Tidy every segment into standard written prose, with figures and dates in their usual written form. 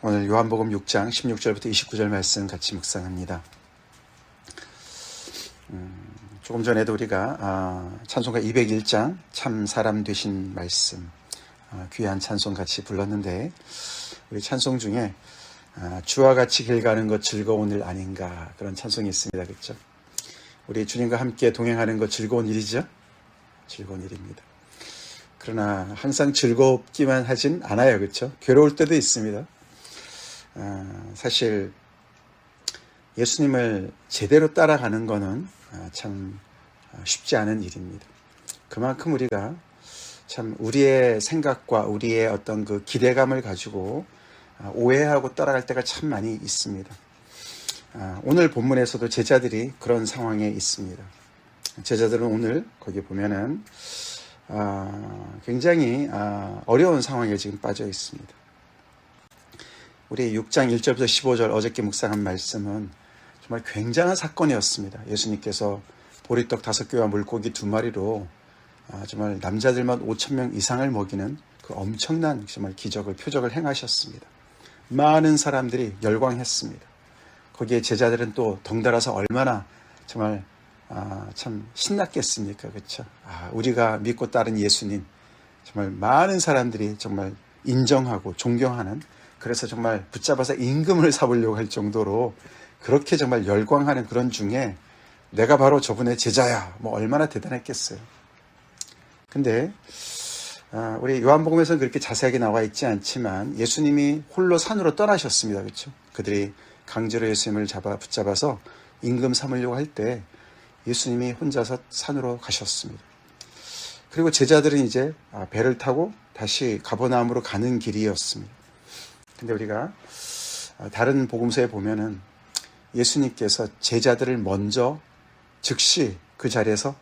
오늘 요한복음 6장 16절부터 29절 말씀 같이 묵상합니다. 조금 전에도 우리가 찬송가 201장 참 사람 되신 말씀 귀한 찬송 같이 불렀는데, 우리 찬송 중에 주와 같이 길 가는 것 즐거운 일 아닌가, 그런 찬송이 있습니다. 그렇죠? 우리 주님과 함께 동행하는 것 즐거운 일이죠? 즐거운 일입니다. 그러나 항상 즐겁기만 하진 않아요. 그렇죠? 괴로울 때도 있습니다. 사실 예수님을 제대로 따라가는 것은 참 쉽지 않은 일입니다. 그만큼 우리가 참 우리의 생각과 우리의 어떤 그 기대감을 가지고 오해하고 따라갈 때가 참 많이 있습니다. 오늘 본문에서도 제자들이 그런 상황에 있습니다. 제자들은 오늘 거기 보면은 굉장히 어려운 상황에 지금 빠져 있습니다. 우리 6장 1절부터 15절 어저께 묵상한 말씀은 정말 굉장한 사건이었습니다. 예수님께서 보리떡 5개와 물고기 2마리로 정말 남자들만 5,000명 이상을 먹이는 그 엄청난 정말 기적을, 표적을 행하셨습니다. 많은 사람들이 열광했습니다. 거기에 제자들은 또 덩달아서 얼마나 정말 참 신났겠습니까? 그렇죠? 우리가 믿고 따른 예수님, 정말 많은 사람들이 정말 인정하고 존경하는, 그래서 정말 붙잡아서 임금을 삼으려고 할 정도로 그렇게 정말 열광하는 그런 중에 내가 바로 저분의 제자야, 뭐 얼마나 대단했겠어요. 근데 우리 요한복음에서는 그렇게 자세하게 나와 있지 않지만 예수님이 홀로 산으로 떠나셨습니다. 그렇죠? 그들이 강제로 예수님을 붙잡아서 임금 삼으려고 할 때 예수님이 혼자서 산으로 가셨습니다. 그리고 제자들은 이제 배를 타고 다시 가버나움으로 가는 길이었습니다. 근데 우리가 다른 복음서에 보면은 예수님께서 제자들을 먼저 즉시 그 자리에서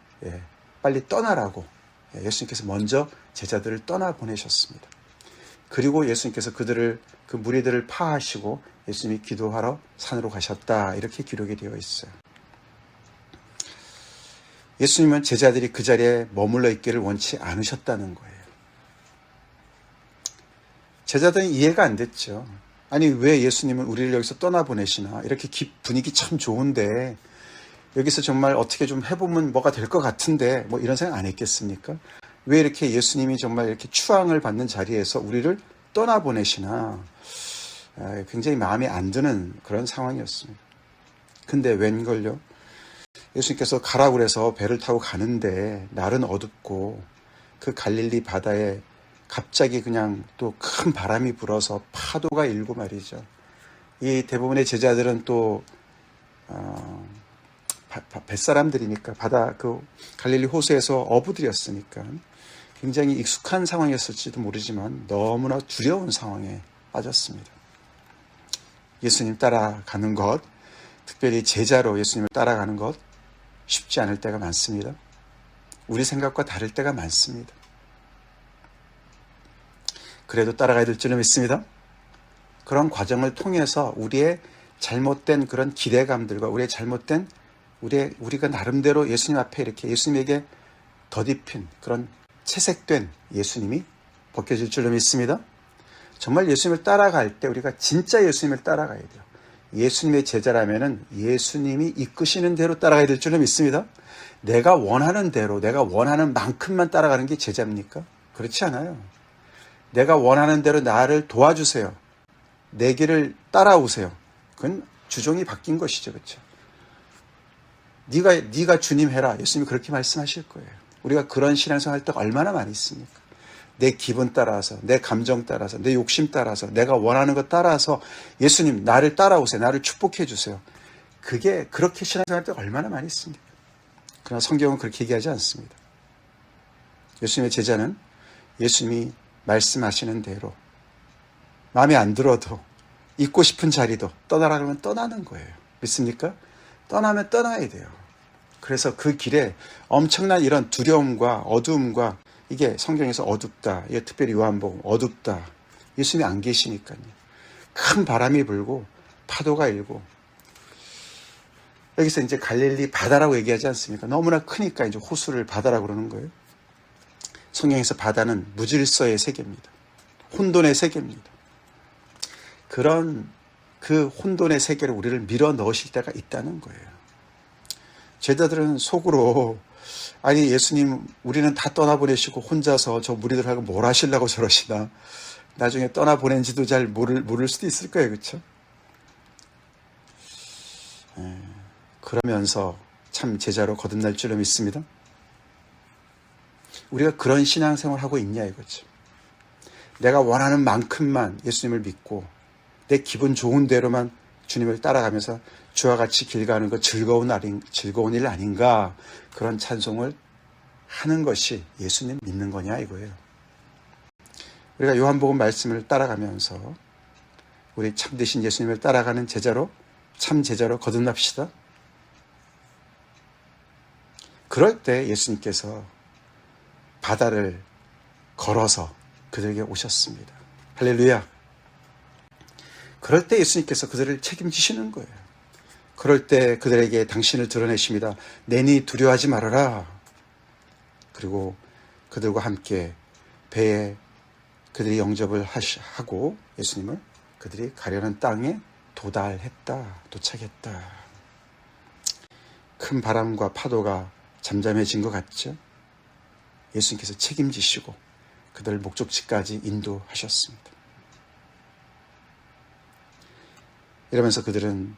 빨리 떠나라고 예수님께서 먼저 제자들을 떠나 보내셨습니다. 그리고 예수님께서 그 무리들을 파하시고 예수님이 기도하러 산으로 가셨다, 이렇게 기록이 되어 있어요. 예수님은 제자들이 그 자리에 머물러 있기를 원치 않으셨다는 거예요. 제자들은 이해가 안 됐죠. 아니, 왜 예수님은 우리를 여기서 떠나보내시나? 이렇게 분위기 참 좋은데 여기서 정말 어떻게 좀 해보면 뭐가 될 것 같은데, 뭐 이런 생각 안 했겠습니까? 왜 이렇게 예수님이 정말 이렇게 추앙을 받는 자리에서 우리를 떠나보내시나? 굉장히 마음에 안 드는 그런 상황이었습니다. 근데 웬걸요? 예수님께서 가라고 그래서 배를 타고 가는데 날은 어둡고 그 갈릴리 바다에 갑자기 그냥 또 큰 바람이 불어서 파도가 일고 말이죠. 이 대부분의 제자들은 또 뱃사람들이니까 그 갈릴리 호수에서 어부들이었으니까 굉장히 익숙한 상황이었을지도 모르지만 너무나 두려운 상황에 빠졌습니다. 예수님 따라가는 것, 특별히 제자로 예수님을 따라가는 것 쉽지 않을 때가 많습니다. 우리 생각과 다를 때가 많습니다. 그래도 따라가야 될 줄은 믿습니다. 그런 과정을 통해서 우리의 잘못된 그런 기대감들과 우리가 나름대로 예수님 앞에 이렇게 예수님에게 덧입힌 그런 채색된 예수님이 벗겨질 줄로 믿습니다. 정말 예수님을 따라갈 때 우리가 진짜 예수님을 따라가야 돼요. 예수님의 제자라면은 예수님이 이끄시는 대로 따라가야 될 줄로 믿습니다. 내가 원하는 대로, 내가 원하는 만큼만 따라가는 게 제자입니까? 그렇지 않아요. 내가 원하는 대로 나를 도와주세요, 내 길을 따라오세요, 그건 주종이 바뀐 것이죠. 그렇죠? 네가 주님 해라, 예수님이 그렇게 말씀하실 거예요. 우리가 그런 신앙생활 할 때가 얼마나 많이 있습니까? 내 기분 따라서, 내 감정 따라서, 내 욕심 따라서, 내가 원하는 것 따라서 예수님 나를 따라오세요, 나를 축복해 주세요. 그렇게 신앙생활 할 때가 얼마나 많이 있습니까? 그러나 성경은 그렇게 얘기하지 않습니다. 예수님의 제자는 예수님이 말씀하시는 대로 마음에 안 들어도 있고 싶은 자리도 떠나라 그러면 떠나는 거예요. 믿습니까? 떠나면 떠나야 돼요. 그래서 그 길에 엄청난 이런 두려움과 어두움과, 이게 성경에서 어둡다, 이게 특별히 요한복음 어둡다, 예수님이 안 계시니까요. 큰 바람이 불고 파도가 일고, 여기서 이제 갈릴리 바다라고 얘기하지 않습니까? 너무나 크니까 이제 호수를 바다라고 그러는 거예요. 성경에서 바다는 무질서의 세계입니다. 혼돈의 세계입니다. 그런 그 혼돈의 세계로 우리를 밀어 넣으실 때가 있다는 거예요. 제자들은 속으로 아니 예수님 우리는 다 떠나보내시고 혼자서 저 무리들하고 뭘 하시려고 저러시나, 나중에 떠나보낸지도 잘 모를 수도 있을 거예요. 그렇죠? 그러면서 참 제자로 거듭날 줄로 믿습니다. 우리가 그런 신앙생활을 하고 있냐 이거죠. 내가 원하는 만큼만 예수님을 믿고 내 기분 좋은 대로만 주님을 따라가면서 주와 같이 길 가는 것 즐거운 일 아닌가, 그런 찬송을 하는 것이 예수님 믿는 거냐 이거예요. 우리가 요한복음 말씀을 따라가면서 우리 참되신 예수님을 따라가는 제자로, 참 제자로 거듭납시다. 그럴 때 예수님께서 바다를 걸어서 그들에게 오셨습니다. 할렐루야. 그럴 때 예수님께서 그들을 책임지시는 거예요. 그럴 때 그들에게 당신을 드러내십니다. 내니 두려워하지 말아라. 그리고 그들과 함께 배에 그들이 영접을 하고 예수님을 그들이 가려는 땅에 도착했다. 큰 바람과 파도가 잠잠해진 것 같죠? 예수님께서 책임지시고 그들을 목적지까지 인도하셨습니다. 이러면서 그들은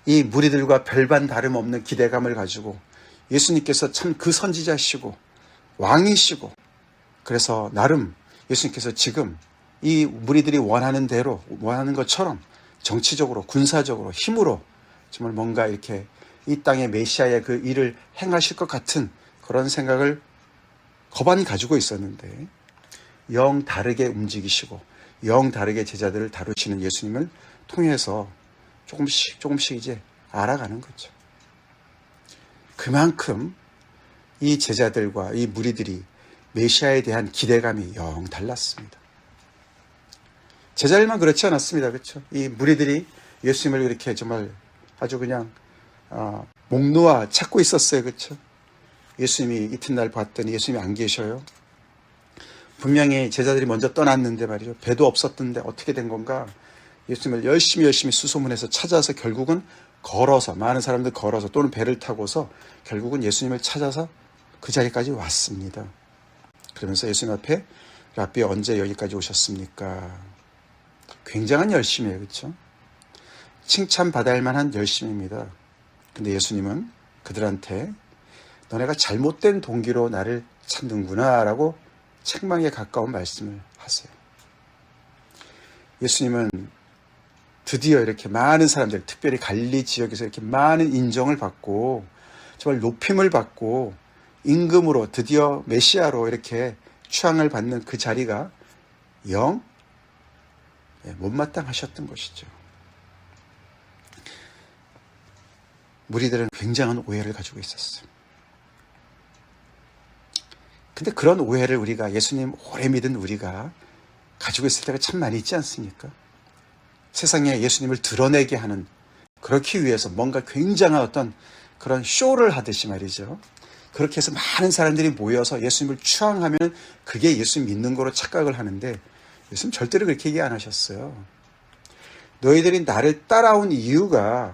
이 무리들과 별반 다름없는 기대감을 가지고 예수님께서 참 그 선지자시고 왕이시고, 그래서 나름 예수님께서 지금 이 무리들이 원하는 대로, 원하는 것처럼 정치적으로, 군사적으로, 힘으로 정말 뭔가 이렇게 이 땅의 메시아의 그 일을 행하실 것 같은 그런 생각을 거반히 가지고 있었는데, 영 다르게 움직이시고 영 다르게 제자들을 다루시는 예수님을 통해서 조금씩 이제 알아가는 거죠. 그만큼 이 제자들과 이 무리들이 메시아에 대한 기대감이 영 달랐습니다. 제자들만 그렇지 않았습니다. 그렇죠? 이 무리들이 예수님을 이렇게 정말 아주 그냥 목 놓아 찾고 있었어요. 그렇죠? 예수님이 이튿날 봤더니 예수님이 안 계셔요. 분명히 제자들이 먼저 떠났는데 말이죠. 배도 없었던데 어떻게 된 건가? 예수님을 열심히 수소문해서 찾아서 결국은 걸어서, 많은 사람들 걸어서 또는 배를 타고서 결국은 예수님을 찾아서 그 자리까지 왔습니다. 그러면서 예수님 앞에 랍비 언제 여기까지 오셨습니까? 굉장한 열심이에요. 그렇죠? 칭찬받을 만한 열심입니다. 근데 예수님은 그들한테 너네가 잘못된 동기로 나를 찾는구나 라고 책망에 가까운 말씀을 하세요. 예수님은 드디어 이렇게 많은 사람들, 특별히 갈릴리 지역에서 이렇게 많은 인정을 받고 정말 높임을 받고 임금으로 드디어 메시아로 이렇게 추앙을 받는 그 자리가 영 못마땅하셨던 것이죠. 무리들은 굉장한 오해를 가지고 있었어요. 근데 그런 오해를 우리가, 예수님 오래 믿은 우리가 가지고 있을 때가 참 많이 있지 않습니까? 세상에 예수님을 드러내게 하는, 그렇기 위해서 뭔가 굉장한 어떤 그런 쇼를 하듯이 말이죠. 그렇게 해서 많은 사람들이 모여서 예수님을 추앙하면 그게 예수님 믿는 거로 착각을 하는데, 예수님 절대로 그렇게 얘기 안 하셨어요. 너희들이 나를 따라온 이유가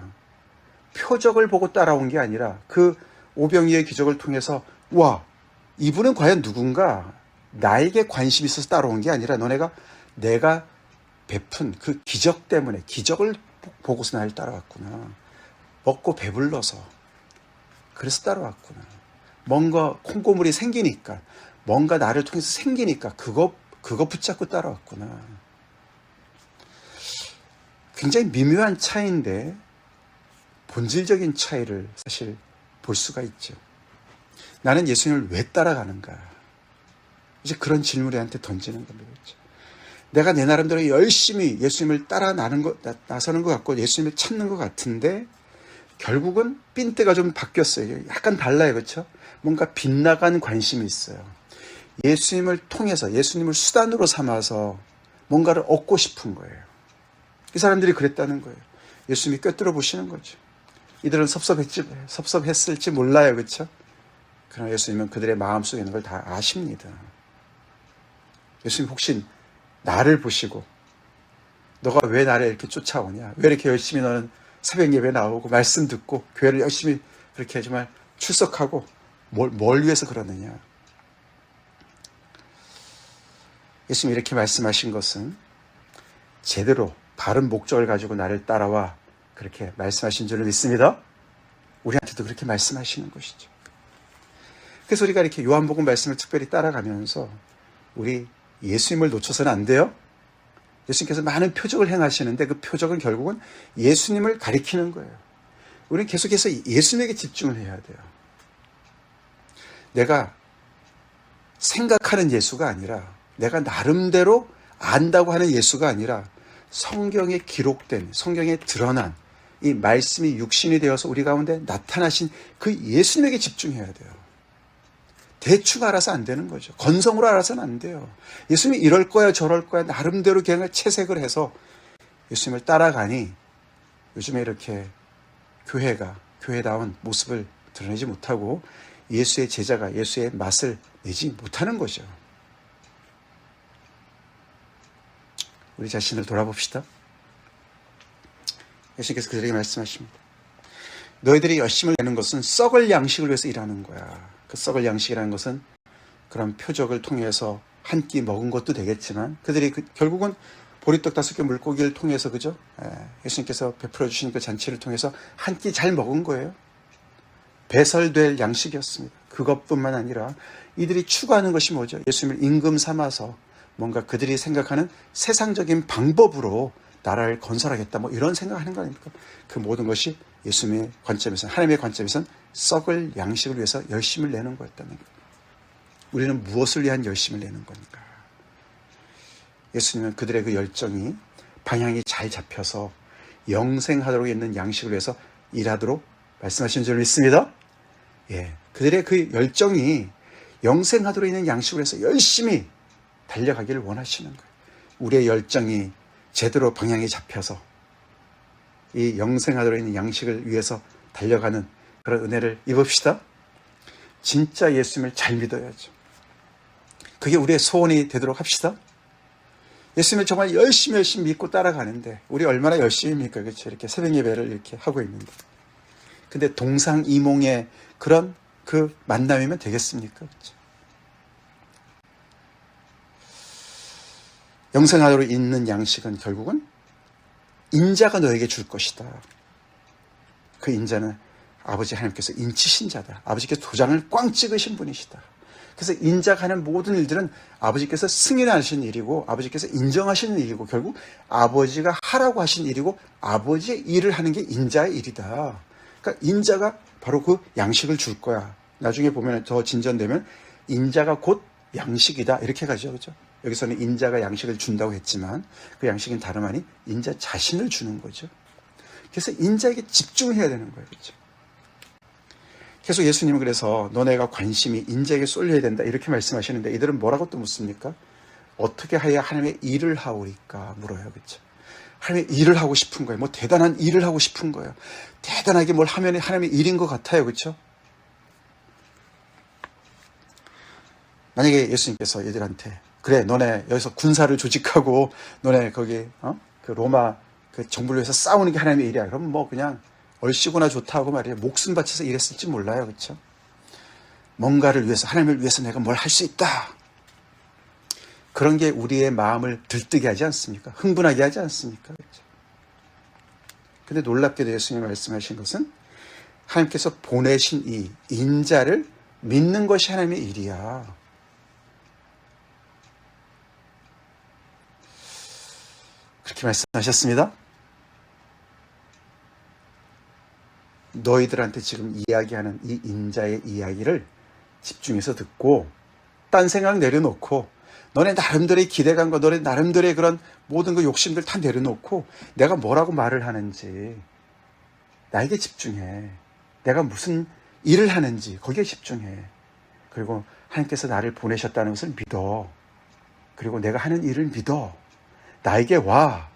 표적을 보고 따라온 게 아니라 그 오병이의 기적을 통해서 와, 이분은 과연 누군가, 나에게 관심이 있어서 따라온 게 아니라 너네가 내가 베푼 그 기적 때문에, 기적을 보고서 나를 따라왔구나. 먹고 배불러서 그래서 따라왔구나. 뭔가 콩고물이 생기니까, 뭔가 나를 통해서 생기니까 그거 붙잡고 따라왔구나. 굉장히 미묘한 차이인데 본질적인 차이를 사실 볼 수가 있죠. 나는 예수님을 왜 따라가는가? 이제 그런 질문을 한테 던지는 겁니다. 그렇죠? 내가 내 나름대로 열심히 예수님을 나서는 것 같고 예수님을 찾는 것 같은데 결국은 핀트가 좀 바뀌었어요. 약간 달라요. 그렇죠? 뭔가 빗나간 관심이 있어요. 예수님을 통해서, 예수님을 수단으로 삼아서 뭔가를 얻고 싶은 거예요. 이 사람들이 그랬다는 거예요. 예수님이 꿰뚫어 보시는 거죠. 이들은 섭섭했을지 몰라요. 그렇죠? 그러나 예수님은 그들의 마음속에 있는 걸 다 아십니다. 예수님 혹시 나를 보시고 너가 왜 나를 이렇게 쫓아오냐? 왜 이렇게 열심히 너는 새벽 예배 나오고 말씀 듣고 교회를 열심히 그렇게 정말 출석하고 뭘 위해서 그러느냐? 예수님이 이렇게 말씀하신 것은 제대로 바른 목적을 가지고 나를 따라와 그렇게 말씀하신 줄을 믿습니다. 우리한테도 그렇게 말씀하시는 것이죠. 그래서 우리가 이렇게 요한복음 말씀을 특별히 따라가면서 우리 예수님을 놓쳐서는 안 돼요. 예수님께서 많은 표적을 행하시는데 그 표적은 결국은 예수님을 가리키는 거예요. 우리는 계속해서 예수님에게 집중을 해야 돼요. 내가 생각하는 예수가 아니라 내가 나름대로 안다고 하는 예수가 아니라 성경에 기록된, 성경에 드러난 이 말씀이 육신이 되어서 우리 가운데 나타나신 그 예수님에게 집중해야 돼요. 대충 알아서 안 되는 거죠. 건성으로 알아서는 안 돼요. 예수님이 이럴 거야 저럴 거야 나름대로 그냥 채색을 해서 예수님을 따라가니 요즘에 이렇게 교회다운 모습을 드러내지 못하고 예수의 제자가 예수의 맛을 내지 못하는 거죠. 우리 자신을 돌아봅시다. 예수님께서 그들에게 말씀하십니다. 너희들이 열심을 내는 것은 썩을 양식을 위해서 일하는 거야. 그 썩을 양식이라는 것은 그런 표적을 통해서 한 끼 먹은 것도 되겠지만 그들이 결국은 보리떡 5개 물고기를 통해서 그죠? 예수님께서 베풀어 주신 그 잔치를 통해서 한 끼 잘 먹은 거예요. 배설될 양식이었습니다. 그것뿐만 아니라 이들이 추구하는 것이 뭐죠? 예수님을 임금 삼아서 뭔가 그들이 생각하는 세상적인 방법으로 나라를 건설하겠다 뭐 이런 생각하는 거 아닙니까? 그 모든 것이 예수님의 관점에서 하나님의 관점에서는 썩을 양식을 위해서 열심을 내는 거였다는 거예요. 우리는 무엇을 위한 열심을 내는 겁니까? 예수님은 그들의 그 열정이 방향이 잘 잡혀서 영생하도록 있는 양식을 위해서 일하도록 말씀하신 줄 믿습니다. 그들의 그 열정이 영생하도록 있는 양식을 위해서 열심히 달려가기를 원하시는 거예요. 우리의 열정이 제대로 방향이 잡혀서 이 영생하도록 있는 양식을 위해서 달려가는 그런 은혜를 입읍시다. 진짜 예수님을 잘 믿어야죠. 그게 우리의 소원이 되도록 합시다. 예수님을 정말 열심히 믿고 따라가는데 우리 얼마나 열심히입니까? 그렇죠? 이렇게 새벽 예배를 이렇게 하고 있는데. 근데 동상이몽의 그런 그 만남이면 되겠습니까? 그렇죠? 영생하도록 있는 양식은 결국은 인자가 너에게 줄 것이다. 그 인자는 아버지 하나님께서 인치신 자다. 아버지께서 도장을 꽝 찍으신 분이시다. 그래서 인자가 하는 모든 일들은 아버지께서 승인하신 일이고 아버지께서 인정하시는 일이고 결국 아버지가 하라고 하신 일이고 아버지의 일을 하는 게 인자의 일이다. 그러니까 인자가 바로 그 양식을 줄 거야. 나중에 보면 더 진전되면 인자가 곧 양식이다. 이렇게 가죠. 그렇죠? 여기서는 인자가 양식을 준다고 했지만 그 양식은 다름 아닌 인자 자신을 주는 거죠. 그래서 인자에게 집중해야 되는 거예요. 그렇죠? 계속 예수님은 그래서 너네가 관심이 인자에게 쏠려야 된다 이렇게 말씀하시는데 이들은 뭐라고 또 묻습니까? 어떻게 하여야 하나님의 일을 하오리까 물어요. 그렇죠? 하나님의 일을 하고 싶은 거예요. 뭐 대단한 일을 하고 싶은 거예요. 대단하게 뭘 하면 하나님의 일인 것 같아요. 그렇죠? 만약에 예수님께서 얘들한테 그래 너네 여기서 군사를 조직하고 너네 거기 그 로마 그 정부를 위해서 싸우는 게 하나님의 일이야. 그럼 뭐 그냥 얼씨구나 좋다고 말이에요. 목숨 바쳐서 일했을지 몰라요. 그렇죠? 뭔가를 위해서 하나님을 위해서 내가 뭘 할 수 있다. 그런 게 우리의 마음을 들뜨게 하지 않습니까? 흥분하게 하지 않습니까? 그렇죠? 근데 놀랍게도 예수님이 말씀하신 것은 하나님께서 보내신 이 인자를 믿는 것이 하나님의 일이야. 그렇게 말씀하셨습니다. 너희들한테 지금 이야기하는 이 인자의 이야기를 집중해서 듣고 딴 생각 내려놓고 너네 나름대로의 기대감과 너네 나름대로의 그런 모든 그 욕심들 다 내려놓고 내가 뭐라고 말을 하는지 나에게 집중해. 내가 무슨 일을 하는지 거기에 집중해. 그리고 하나님께서 나를 보내셨다는 것을 믿어. 그리고 내가 하는 일을 믿어. 나에게 와.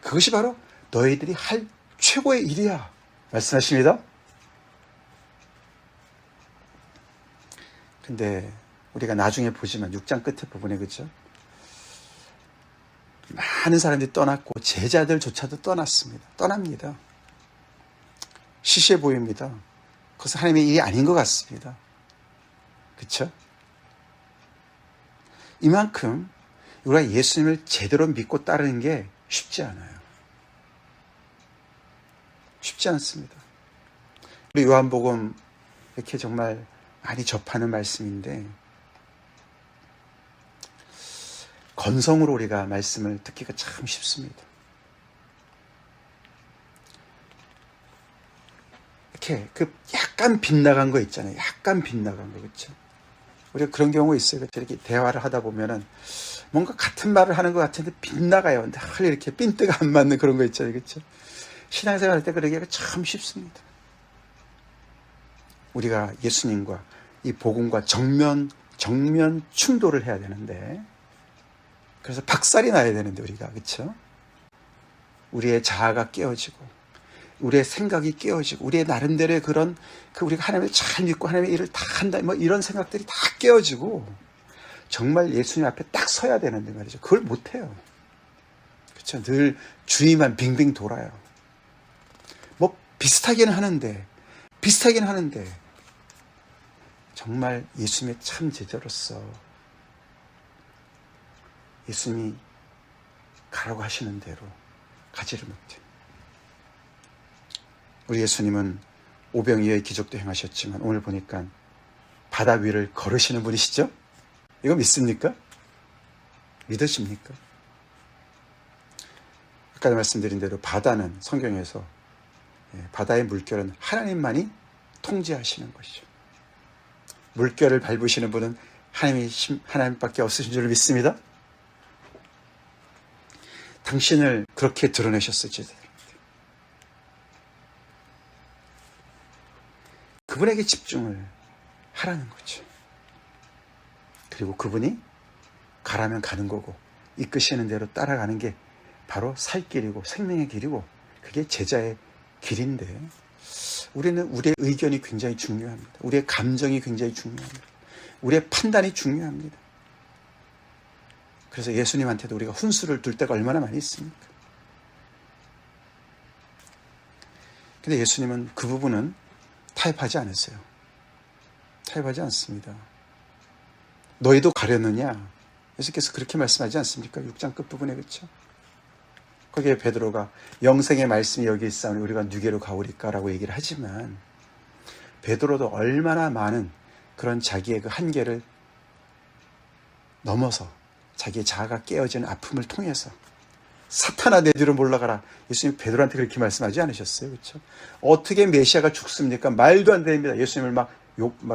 그것이 바로 너희들이 할 최고의 일이야. 말씀하십니다. 근데 우리가 나중에 보지만 6장 끝에 부분에 그렇죠? 많은 사람들이 떠났고 제자들조차도 떠납니다. 시시해 보입니다. 그것은 하나님의 일이 아닌 것 같습니다. 그렇죠? 이만큼 우리가 예수님을 제대로 믿고 따르는 게 쉽지 않아요. 쉽지 않습니다. 우리 요한복음 이렇게 정말 많이 접하는 말씀인데 건성으로 우리가 말씀을 듣기가 참 쉽습니다. 이렇게 약간 빗나간 거 있잖아요. 약간 빗나간 거, 그렇죠? 우리가 그런 경우 있어요. 그렇죠? 이렇게 대화를 하다 보면은 뭔가 같은 말을 하는 것 같은데 빗나가요. 늘 이렇게 핀트가 안 맞는 그런 거 있잖아요. 그렇죠? 신앙생활 할 때 그러기가 참 쉽습니다. 우리가 예수님과 이 복음과 정면 충돌을 해야 되는데, 그래서 박살이 나야 되는데 우리가, 그렇죠? 우리의 자아가 깨어지고 우리의 생각이 깨어지고 우리의 나름대로의 그런 우리가 하나님을 잘 믿고 하나님의 일을 다 한다 뭐 이런 생각들이 다 깨어지고 정말 예수님 앞에 딱 서야 되는데 말이죠. 그걸 못해요. 그렇죠? 늘 주위만 빙빙 돌아요. 뭐 비슷하긴 하는데 정말 예수님의 참 제자로서 예수님이 가라고 하시는 대로 가지를 못해. 우리 예수님은 오병이어의 기적도 행하셨지만 오늘 보니까 바다 위를 걸으시는 분이시죠? 이거 믿습니까? 믿으십니까? 아까 말씀드린 대로 바다는 성경에서 바다의 물결은 하나님만이 통제하시는 것이죠. 물결을 밟으시는 분은 하나님밖에 없으신 줄 믿습니다. 당신을 그렇게 드러내셨어요. 그분에게 집중을 하라는 거죠. 그리고 그분이 가라면 가는 거고 이끄시는 대로 따라가는 게 바로 살 길이고 생명의 길이고 그게 제자의 길인데 우리는 우리의 의견이 굉장히 중요합니다. 우리의 감정이 굉장히 중요합니다. 우리의 판단이 중요합니다. 그래서 예수님한테도 우리가 훈수를 둘 때가 얼마나 많이 있습니까? 근데 예수님은 그 부분은 타협하지 않으세요. 타협하지 않습니다. 너희도 가려느냐? 예수께서 그렇게 말씀하지 않습니까? 6장 끝부분에, 그렇죠? 거기에 베드로가 영생의 말씀이 여기 있사오니 우리가 누게로 가오리까라고 얘기를 하지만 베드로도 얼마나 많은 그런 자기의 그 한계를 넘어서 자기의 자아가 깨어지는 아픔을 통해서 사탄아 내 뒤로 몰라가라. 예수님 베드로한테 그렇게 말씀하지 않으셨어요? 그렇죠? 어떻게 메시아가 죽습니까? 말도 안 됩니다. 예수님을 막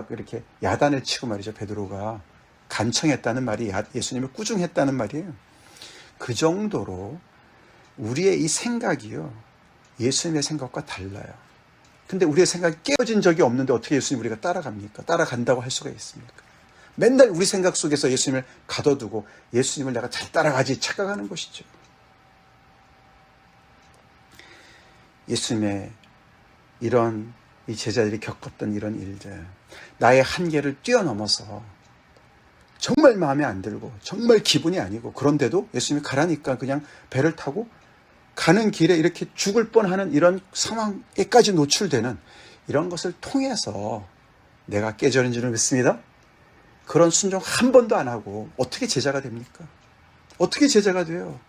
이렇게 야단을 치고 말이죠. 베드로가 간청했다는 말이 예수님을 꾸중했다는 말이에요. 그 정도로 우리의 이 생각이요. 예수님의 생각과 달라요. 근데 우리의 생각이 깨어진 적이 없는데 어떻게 예수님 우리가 따라갑니까? 따라간다고 할 수가 있습니까? 맨날 우리 생각 속에서 예수님을 가둬두고 예수님을 내가 잘 따라가지 착각하는 것이죠. 예수님의 이런 이 제자들이 겪었던 이런 일들, 나의 한계를 뛰어넘어서 정말 마음에 안 들고 정말 기분이 아니고 그런데도 예수님이 가라니까 그냥 배를 타고 가는 길에 이렇게 죽을 뻔하는 이런 상황에까지 노출되는 이런 것을 통해서 내가 깨져는 줄을 믿습니다. 그런 순종 한 번도 안 하고 어떻게 제자가 됩니까? 어떻게 제자가 돼요?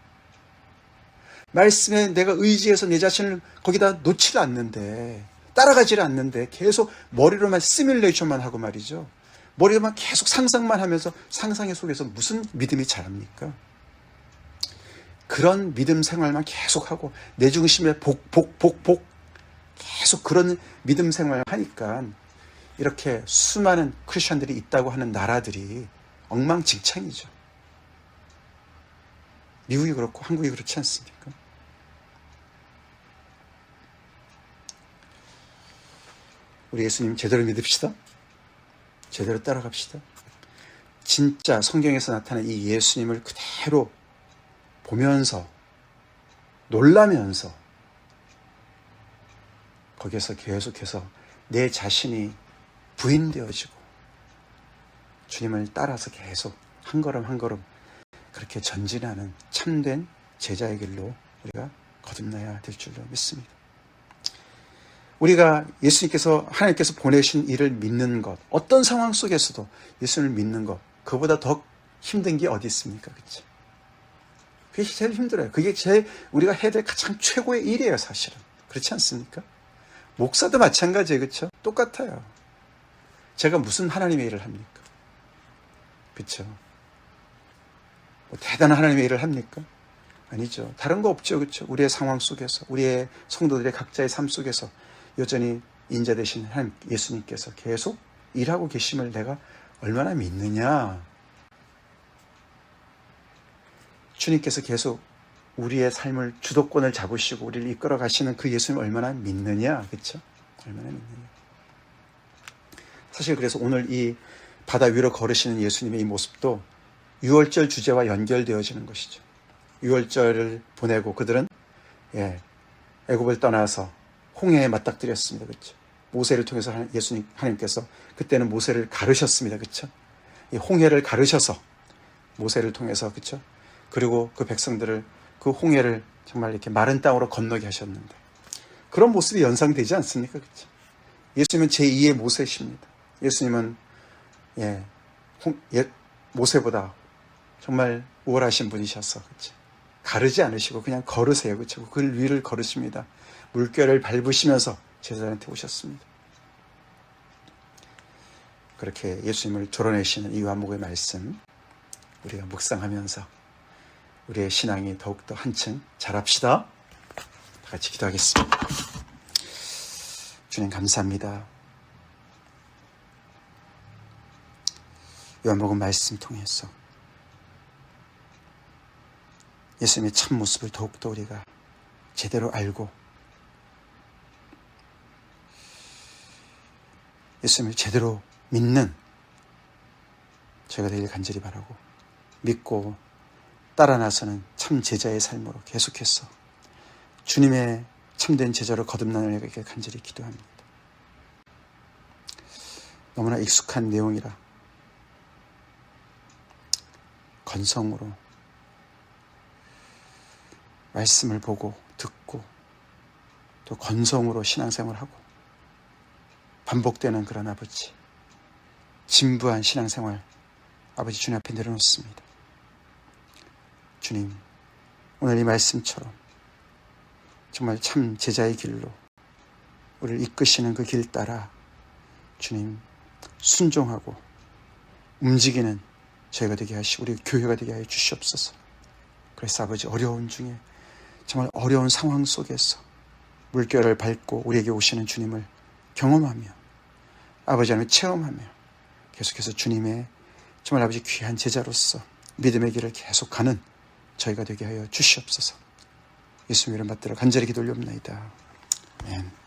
말씀에 내가 의지해서 내 자신을 거기다 놓지를 않는데 따라가지를 않는데 계속 머리로만 시뮬레이션만 하고 말이죠. 머리로만 계속 상상만 하면서 상상의 속에서 무슨 믿음이 자랍니까? 그런 믿음 생활만 계속하고 내 중심에 복 계속 그런 믿음 생활을 하니까 이렇게 수많은 크리스천들이 있다고 하는 나라들이 엉망진창이죠. 미국이 그렇고 한국이 그렇지 않습니까? 우리 예수님 제대로 믿읍시다. 제대로 따라갑시다. 진짜 성경에서 나타난 이 예수님을 그대로 보면서 놀라면서 거기에서 계속해서 내 자신이 부인되어지고 주님을 따라서 계속 한 걸음 한 걸음 그렇게 전진하는 참된 제자의 길로 우리가 거듭나야 될 줄로 믿습니다. 우리가 하나님께서 보내신 일을 믿는 것, 어떤 상황 속에서도 예수를 믿는 것, 그보다 더 힘든 게 어디 있습니까? 그렇죠? 그게 제일 힘들어요. 그게 우리가 해야 될 가장 최고의 일이에요, 사실은. 그렇지 않습니까? 목사도 마찬가지예요, 그렇죠? 똑같아요. 제가 무슨 하나님의 일을 합니까? 그렇죠? 뭐 대단한 하나님의 일을 합니까? 아니죠. 다른 거 없죠, 그렇죠? 우리의 상황 속에서, 우리의 성도들의 각자의 삶 속에서 여전히 인자 되신 하나님 예수님께서 계속 일하고 계심을 내가 얼마나 믿느냐. 주님께서 계속 우리의 삶을 주도권을 잡으시고 우리를 이끌어 가시는 그 예수님을 얼마나 믿느냐. 그렇죠? 얼마나 믿느냐. 사실 그래서 오늘 이 바다 위로 걸으시는 예수님의 이 모습도 유월절 주제와 연결되어지는 것이죠. 유월절을 보내고 그들은 애굽을 떠나서 홍해에 맞닥뜨렸습니다. 그렇죠? 모세를 통해서 하나님께서 그때는 모세를 가르셨습니다. 그렇죠? 이 홍해를 가르셔서 모세를 통해서, 그렇죠? 그리고 그 백성들을 그 홍해를 정말 이렇게 마른 땅으로 건너게 하셨는데 그런 모습이 연상되지 않습니까? 그렇죠? 예수님은 제2의 모세십니다. 예수님은 모세보다 정말 우월하신 분이셔서, 그렇죠? 가르지 않으시고 그냥 걸으세요. 그렇죠? 그 위를 걸으십니다. 물결을 밟으시면서 제자들한테 오셨습니다. 그렇게 예수님을 드러내시는 이 요한복음의 말씀 우리가 묵상하면서 우리의 신앙이 더욱더 한층 자랍시다. 다 같이 기도하겠습니다. 주님 감사합니다. 요한복음 말씀 통해서 예수님의 참 모습을 더욱더 우리가 제대로 알고 예수님을 제대로 믿는 저희가 되길 간절히 바라고 믿고 따라 나서는 참 제자의 삶으로 계속해서 주님의 참된 제자로 거듭나는 우리에게 간절히 기도합니다. 너무나 익숙한 내용이라 건성으로 말씀을 보고 듣고 또 건성으로 신앙생활하고 반복되는 그런 아버지 진부한 신앙생활 아버지 주님 앞에 내려놓습니다. 주님 오늘 이 말씀처럼 정말 참 제자의 길로 우리를 이끄시는 그 길 따라 주님 순종하고 움직이는 저희가 되게 하시고 우리 교회가 되게 하여 주시옵소서. 그래서 아버지 어려운 중에 정말 어려운 상황 속에서 물결을 밟고 우리에게 오시는 주님을 경험하며 아버지 하나님을 체험하며 계속해서 주님의 정말 아버지 귀한 제자로서 믿음의 길을 계속 가는 저희가 되게 하여 주시옵소서. 예수님 이름 받들어 간절히 기도 올려옵나이다. 아멘.